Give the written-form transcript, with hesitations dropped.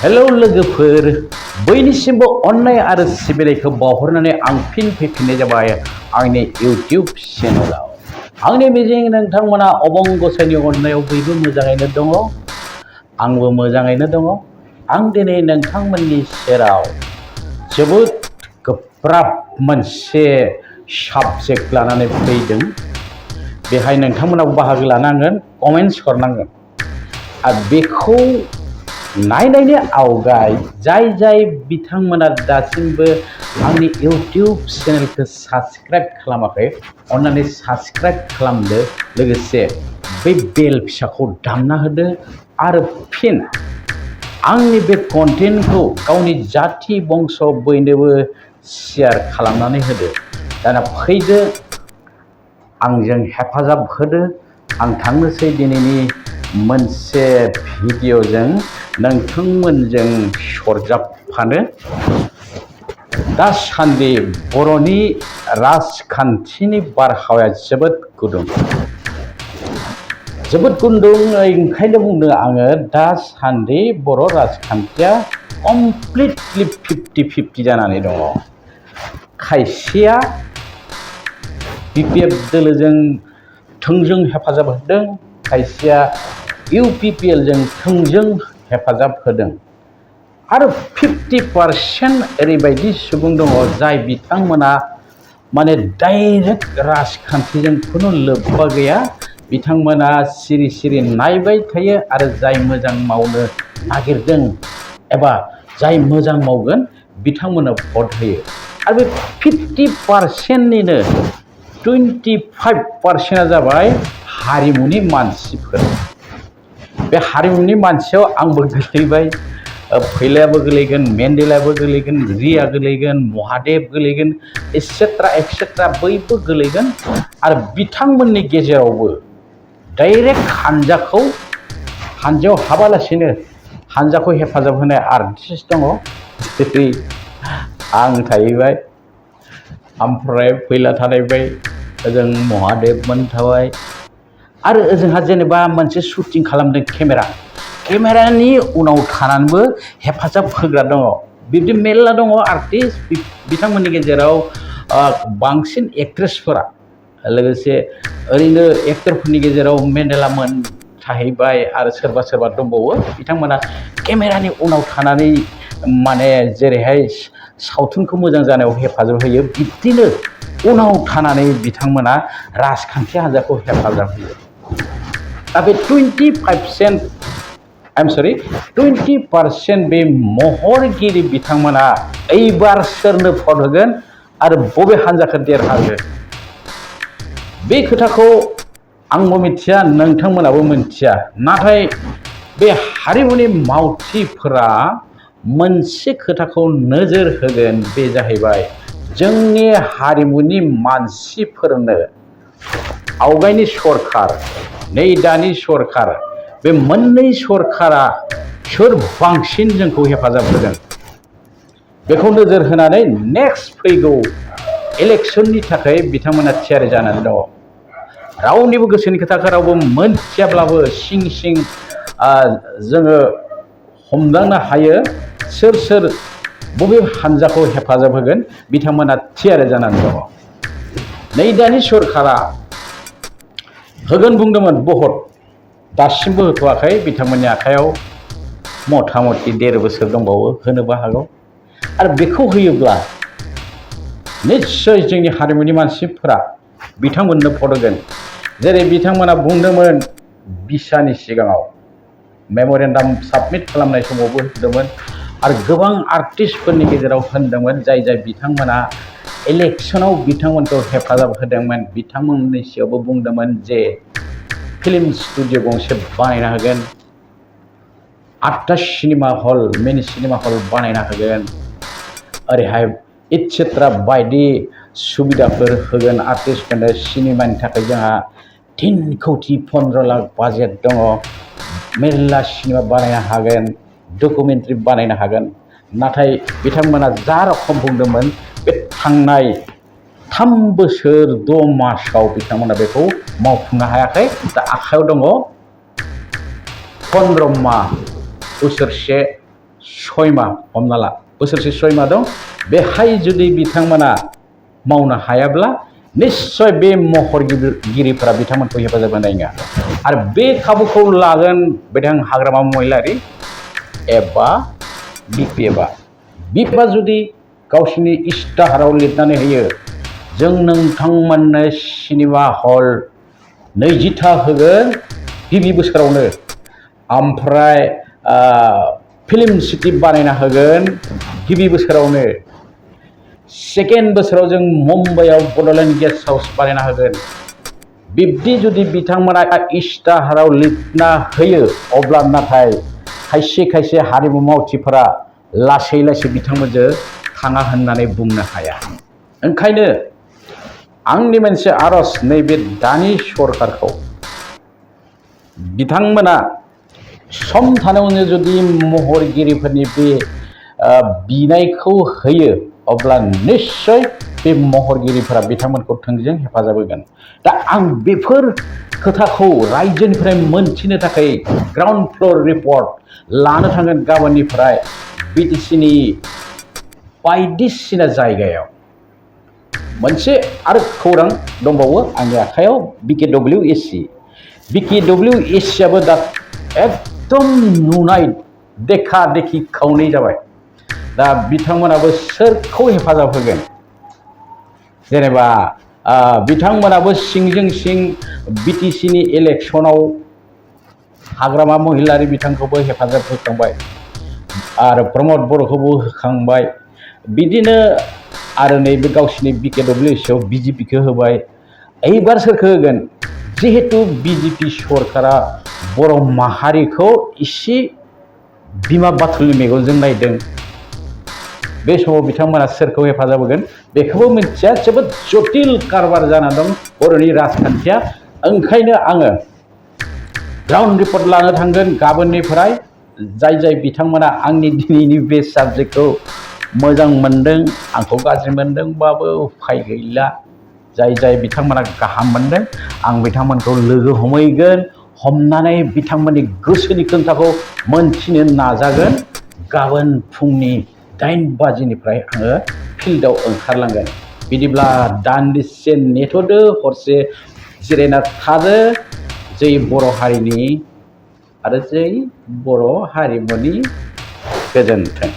Hello लोगोफोर, बयनिसिमबो अननाय आरो सिबिनायखौ बावहरनानै आं फिन फैफिननाय जाबाय आंनि इउटिउब चेनेलाव। आंनि मिजिं नोंथांमोना अबं गसाइनि अननायाव बयबो मोजाङैनो दङ। आंबो मोजाङैनो दङ। आं दिनै नोंथांमोननि सेराव जोबोद गोब्राब मोनसे साबजेक्ट लानानै फैदों। बेहाय नोंथांमोनाबो बाहागो लानांगोन, कमेन्ट्स हरनांगोन। आरो बेखौ नायनायनि आवगाय जाय बिथांमोना दासिमबो आंनि इउटिउब चेनेलखौ साबस्क्राइब खालामाखै, अन्नानै साबस्क्राइब खालामदो। लोगोसे बै बेल फिसाखौ दामना होदो आरो फिन आंनि बे कन्टेन्टखौ गावनि जाथि बंस' बयनोबो शेयार खालामनानै होदो। दाना फैदो, आंजों हेफाजाब होदो। आं थांनोसै दिनैनि मोनसे भिडिअ'जों नोंथांमोनजों सरजाबफानो। दासान्दि बर'नि राजखान्थिनि बारहावाया जोबोद गुदुं। ओंखायनो बुंदों आङो, दासान्दि बर' राजखान्थिया कमप्लिटलि 50-50 जानानै दङ। खायसेया BPF दोलोजों थोंजों हेफाजाब होदों, खायसेया UPPLजों थोंजों हेफाजाब होदों, आरो 50% ओरैबायदि सुबुं दङ जाय बिथांमोना माने डाइरेक्ट राजखान्थिजों खुनु लोब्बा गैया। बिथांमोना सिरि सिरि नायबाय थायो आरो जाय मोजां मावनो नागिरदों एबा जाय मोजां मावगोन बिथांमोननो भट होयो। आरो बे 50%निनो 25%आ जाबाय हारिमुनि मानसिफोर। बे हारिमुनि मानसियाव आंबो गोलैबाय, फैलायाबो गोलैगोन, मेन्डेलायाबो गोलैगोन, रिया गोलैगोन, महादेब गोलैगोन, एक्सेट्रा बयबो गोलैगोन। आरो बिथांमोननि गेजेरावबो डाइरेक्ट हानजायाव हाबालासिनो हानजाखौ हेफाजाब होनाय आर्टिस्ट दङ, जेरै आं थाहैबाय, ओमफ्राय फैला थालायबाय, ओजों महादेबमोन थाबाय, आरो ओजोंहा जेनेबा मोनसे शुटिं खालामदों केमेरानि उनाव थानानैबो हेफाजाब होग्रा दङ। बिब्दि मेरला दङ आर्टिस्ट। बिथांमोननि गेजेराव बांसिन एक्ट्रेसफोरा, लोगोसे ओरैनो एक्टरफोरनि गेजेराव मेन्डेलामोन थाहैबाय, आरो सोरबा दंबावो। बिथांमोना केमेरानि उनाव थानानै माने जेरैहाय सावथुनखौ मोजां जानायाव हेफाजाब होयो, बिब्दिनो उनाव थानानै बिथांमोना राजखान्थि हान्जाखौ हेफाजाब होयो। दा बे 20% बे महरगिरि बिथांमोना एइबार सोरनो भट होगोन आरो बबे हान्जाखौ देरहागोन, बे खोथाखौ आंबो मिथिया, नोंथांमोनाबो मिथिया। नाथाय बे हारिमुनि मावथिफोरा मोनसे खोथाखौ नोजोर होगोन, बे जाहैबाय जोंनि हारिमुनि मानसिफोरनो आवगायनि सरखार, नै दानि सरखार, बे मोननै सरखारा सोर बांसिन जोंखौ हेफाजाब होदों, बेखौ नोजोर होनानै नेक्स्ट फैगौ इलेक्सननि थाखाय बिथांमोना थियारि जानानै दङ। रावनिबो गोसोनि खोथाखौ रावबो मोनथियाब्लाबो सिं जोङो हमदांनो हायो सोर बबे हान्जाखौ हेफाजाब होगोन। बिथांमोना थियारि जानानै दङ। नै दानि सरखारा होगोन बुंदोंमोन भट, दासिमबो होथ'वाखै। बिथांमोननि आखायाव मथा मथि 1.5 बोसोर दंबावो, होनोबो हागौ। आरो बेखौ होयोब्ला निस्सय जोंनि हारिमुनि मानसिफोरा बिथांमोननो भट होगोन। जेरै बिथांमोना बुंदोंमोन बिसानि सिगाङाव, मेम'रेन्डाम साबमिट खालामनाय समावबो होदोंमोन, आरो गोबां आर्टिस्टफोरनि गेजेराव होनदोंमोन जाय बिथांमोना इलेक्सनाव बिथांमोनखौ हेफाजाब होदोंमोन। बिथांमोननि सिगाङावबो बुंदोंमोन जे फिल्म स्टुडिअ गंसे बानायना होगोन, 8टा सिनेमा हल, मिनि सिनेमा हल बानायना होगोन, ओरैहाय एक्सेट्रा बायदि सुबिदाफोर होगोन आर्टिस्टफोरनो। सिनेमानि थाखाय जोंहा 3 कौटि 15 लाख बाजेट दङ, मेरला सिनेमा बानायनो हागोन, डकुमेन्टारि बानायनो हागोन। नाथाय बिथांमोना जा रखम बुंदोंमोन, बे थांनाय 3 बोसोर 6 मासाव बिथांमोना बेखौ मावफुंनो हायाखै। दा आखायाव दङ 15 माह, बोसोरसे 6 माह हमना ला बोसोरसे 6 माह दं बेहाय जुदि बिथांमोना मावनो हायाब्ला निश्चय बे महरगिरिफोरा बिथांमोनखौ हेफाजाब होनाय नङा आरो बे खाबुखौ लागोन बिथां हाग्रामा महिलारि एबा बिपिएफआ जुदि गावसिनि इस्ताहाराव लिरनानै होयो जों नोंथांमोननो सिनेमा हल 20था होगोन गिबि बोसोरावनो ओमफ्राय फिल्म सिटि बानायना होगोन गिबि बोसोरावनो सेकेन्ड बोसोराव जों मुम्बाइआव बड'लेण्ड गेस्ट हाउस बानायना होगोन बिब्दि जुदि बिथांमोना इस्ताहाराव लिरना होयो अब्ला नाथाय खायसे हारिमु मावथिफोरा लासै बिथांमोनजों थाङा होननानै बुंनो हाया ओंखायनो आंनि मोनसे आरज नैबे दानि सरकारखौ बिथांमोना सम थानायावनो जुदि महरगिरिफोरनि बे बिनायखौ होयो अब्ला निश्चय बे महरगिरिफोरा बिथांमोनखौ थोंजों हेफाजाब होगोन दा आं बेफोर खोथाखौ रायजोनिफ्राय मोनथिनो थाखाय ग्राउन्ड फ्लोर रिपर्ट लानो थांगोन गाबोननिफ्राय BTCनि बायदिसिना जायगायाव मोनसे आरो खौरां दंबावो आंनि आखायाव BKWSCआबो दा एकदम नुनाय देखा-देखि खावनै जाबाय दा बिथांमोनाबो सोरखौ हेफाजाब होगोन जेनेबा बिथांमोनाबो सिंजों सिं BTCनि इलेक्सनाव हाग्रामा महिलारि बिथांखौबो हेफाजाब होखांबाय आरो प्रमद बर'खौबो होखांबाय बिदिनो आरो नैबे गावसिनि BKWSCआव BJPखौ होबाय एबार सोरखौ होगोन जिहेतु BJP सरकारा बर' माहारिखौ इसे बिमा बाथुलनि मेगनजों नायदों बे समाव बिथांमोना सोरखौ हेफाजाब होगोन बेखौबो मिथिया जोबोद जटिल कारबार जाना दं बर'नि राजखान्थिया ओंखायनो आङो ग्राउन्ड रिपर्ट लानो थांगोन गाबोननिफ्राय जाय बिथांमोना आंनि दिनैनि बे साबजेक्टखौ मोजां मोनदों आंखौ गाज्रि मोनदोंबाबो उफाय गैला जाय बिथांमोना गाहाम मोनदों आं बिथांमोनखौ लोगो हमहैगोन हमनानै बिथांमोननि गोसोनि खोथाखौ मोनथिनो नाजागोन गाबोन फुंनि 8 बाजिनिफ्राय आङो फिल्डआव ओंखारलांगोन बिदिब्ला दान्दिसे नेथ'दो हरसे जिरायना थादो जै बर' हारिनि आरो जै बर' हारिमुनि गोजोन्थों।